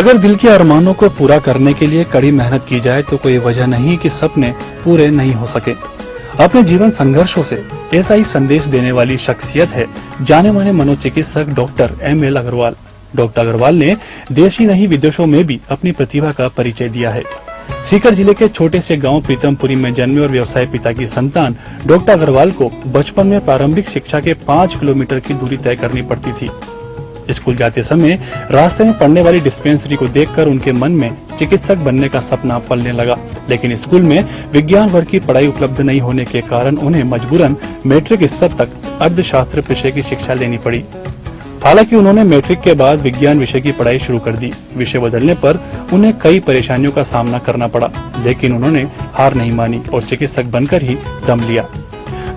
अगर दिल के अरमानों को पूरा करने के लिए कड़ी मेहनत की जाए तो कोई वजह नहीं कि सपने पूरे नहीं हो सके। अपने जीवन संघर्षों से ऐसा ही संदेश देने वाली शख्सियत है जाने माने मनोचिकित्सक doctor M L. Agarwal. Doctor Agarwal ने देश ही नहीं विदेशों में भी अपनी प्रतिभा का परिचय दिया है। सीकर जिले के छोटे से गांव प्रीतमपुरी में जन्मे और व्यवसाय पिता की संतान डॉक्टर अग्रवाल को बचपन में प्रारंभिक शिक्षा के 5 किलोमीटर की दूरी तय करनी पड़ती थी। स्कूल जाते समय रास्ते में पड़ने वाली डिस्पेंसरी को देखकर उनके मन में चिकित्सक बनने का सपना पलने लगा, लेकिन स्कूल में विज्ञान वर्ग की पढ़ाई उपलब्ध नहीं होने के कारण उन्हें मजबूरन मैट्रिक स्तर तक अर्थशास्त्र विषय की शिक्षा लेनी पड़ी। हालांकि उन्होंने मैट्रिक के बाद विज्ञान विषय की पढ़ाई शुरू कर दी। विषय बदलने पर उन्हें कई परेशानियों का सामना करना पड़ा, लेकिन उन्होंने हार नहीं मानी और चिकित्सक बनकर ही दम लिया।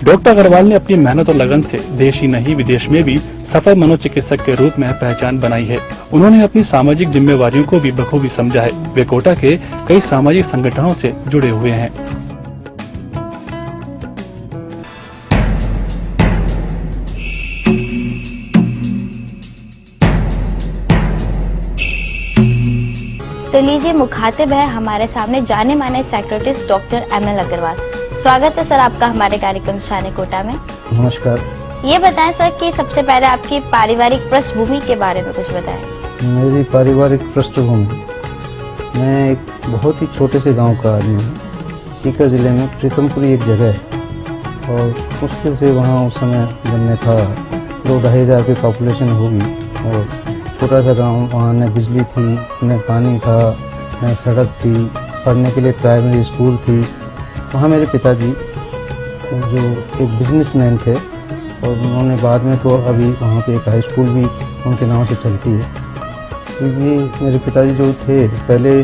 डॉक्टर अग्रवाल ने अपनी मेहनत और लगन से देश ही नहीं विदेश में भी सफल मनोचिकित्सक के रूप में पहचान बनाई है। उन्होंने अपनी सामाजिक जिम्मेवारियों को भी बखूबी समझा है। वे कोटा के कई सामाजिक संगठनों से जुड़े हुए हैं। तो लीजिए, मुखातिब है हमारे सामने जाने माने साइकियाट्रिस्ट डॉक्टर एम.एल. अग्रवाल। स्वागत है सर आपका हमारे कार्यक्रम शान कोटा में। नमस्कार। ये बताएं सर कि सबसे पहले आपकी पारिवारिक पृष्ठभूमि के बारे में कुछ बताएं। मेरी पारिवारिक पृष्ठभूमि, मैं एक बहुत ही छोटे से गांव का आदमी हूँ। सीकर जिले में प्रीतमपुरी एक जगह है और मुश्किल से वहाँ उस समय जब मैं था 2-2.5 हज़ार की पॉपुलेशन होगी और छोटा सा गांव। वहाँ न बिजली थी, न पानी था, न सड़क थी, पढ़ने के लिए प्राइमरी स्कूल थी। वहाँ मेरे पिताजी जो एक बिजनेसमैन थे और उन्होंने बाद में तो अभी वहाँ पे एक हाई स्कूल भी उनके नाम से चलती है। क्योंकि मेरे पिताजी जो थे, पहले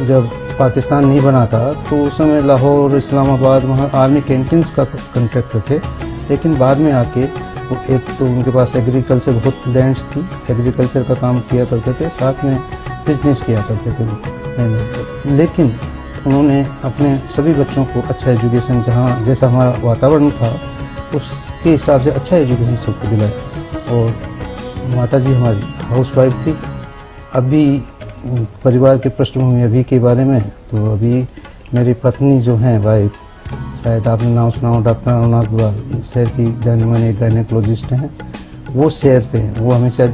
जब पाकिस्तान नहीं बना था तो उस समय लाहौर, इस्लामाबाद वहाँ आर्मी कैंटीन्स का कॉन्ट्रैक्टर थे, लेकिन बाद में आके एक तो उनके पास एग्रीकल्चर बहुत लैंड्स थी, एग्रीकल्चर का काम किया करते थे, साथ में बिजनेस किया करते थे। लेकिन उन्होंने अपने सभी बच्चों को अच्छा एजुकेशन, जहाँ जैसा हमारा वातावरण था उसके हिसाब से अच्छा एजुकेशन सबको दिलाया। और माताजी हमारी हाउसवाइफ थी। अभी परिवार के पृष्ठभूमि अभी के बारे में, तो अभी मेरी पत्नी जो हैं वाइफ, शायद आपने नाम सुना हो, डॉक्टर अरुणाथ अग्रवाल, शहर की जाने माने गायनेकोलॉजिस्ट हैं। वो शहर से हैं, वो हमेशा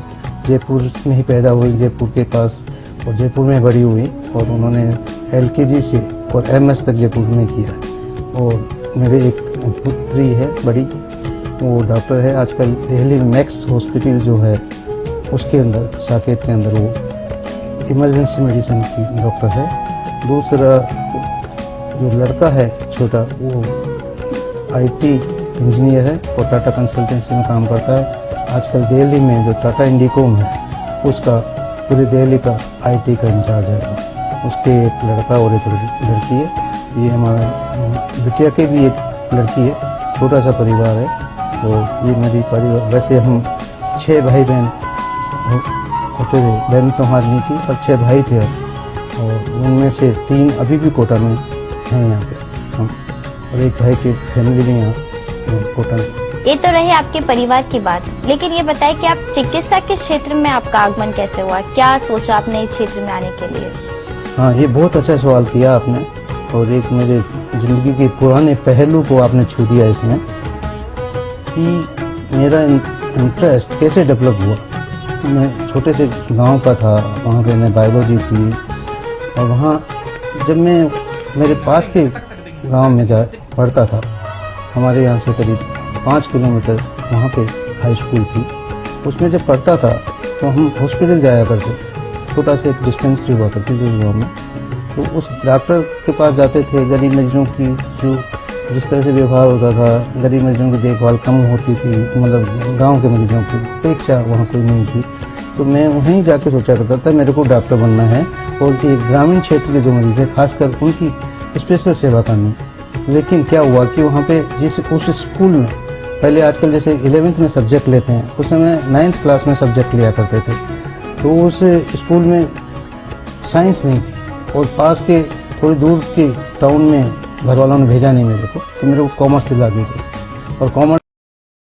जयपुर में ही पैदा हुई, जयपुर के पास, और जयपुर में बड़ी हुई और उन्होंने LKG से और MS तक जयपुर में किया। और मेरे एक पुत्री है बड़ी, वो डॉक्टर है आजकल दिल्ली में मैक्स हॉस्पिटल जो है उसके अंदर, साकेत के अंदर, वो इमरजेंसी मेडिसिन की डॉक्टर है। दूसरा जो लड़का है छोटा, वो IT इंजीनियर है और टाटा कंसल्टेंसी में काम करता है। आजकल दिल्ली में जो टाटा इंडिकोम है उसका पूरी दिल्ली का IT का इंचार्ज है। उसके एक लड़का और एक लड़की है। ये हमारा बिटिया के भी एक लड़की है। छोटा सा परिवार है। तो ये मेरी परिवार, वैसे हम 6 भाई बहन होते थे। बहन तो हमारी नहीं थी, और 6 भाई थे और उनमें से 3 अभी भी कोटा में हैं यहाँ पे हम, और एक भाई की फैमिली भी यहाँ कोटा में। ये तो रही आपके परिवार की बात, लेकिन ये बताएं कि आप चिकित्सा के क्षेत्र में आपका आगमन कैसे हुआ? क्या सोचा आपने इस क्षेत्र में आने के लिए? हाँ, ये बहुत अच्छा सवाल किया आपने, और एक मेरे ज़िंदगी के पुराने पहलू को आपने छू दिया इसमें, कि मेरा इंटरेस्ट कैसे डेवलप हुआ। मैं छोटे से गांव का था, वहाँ पे मैं बायोलॉजी थी, और वहाँ जब मैं मेरे पास के गांव में जा पढ़ता था, हमारे यहाँ से करीब 5 किलोमीटर वहाँ पे हाई स्कूल थी। उसमें जब पढ़ता था तो हम हॉस्पिटल जाया करते, छोटा सा एक डिस्पेंसरी हुआ करती थी गाँव में। तो उस डॉक्टर के पास जाते थे। गरीब मरीजों की जो जिस तरह से व्यवहार होता था, गरीब मरीजों की देखभाल कम होती थी, मतलब गांव के मरीजों की अपेक्षा वहाँ कोई नहीं थी। तो मैं वहीं जाके सोचा करता था मेरे को डॉक्टर बनना है, और एक ग्रामीण क्षेत्र के जो मरीज है खासकर उनकी स्पेशल सेवा करनी। लेकिन क्या हुआ कि वहाँ पे जिस उस स्कूल में पहले आजकल जैसे 11th में सब्जेक्ट लेते हैं, उस समय 9th क्लास में सब्जेक्ट लिया करते थे। तो उस स्कूल में साइंस नहीं थी, और पास के थोड़ी दूर के टाउन में घर वालों ने भेजा नहीं मेरे को, तो मेरे को कॉमर्स दिला दी गई। और कॉमर्स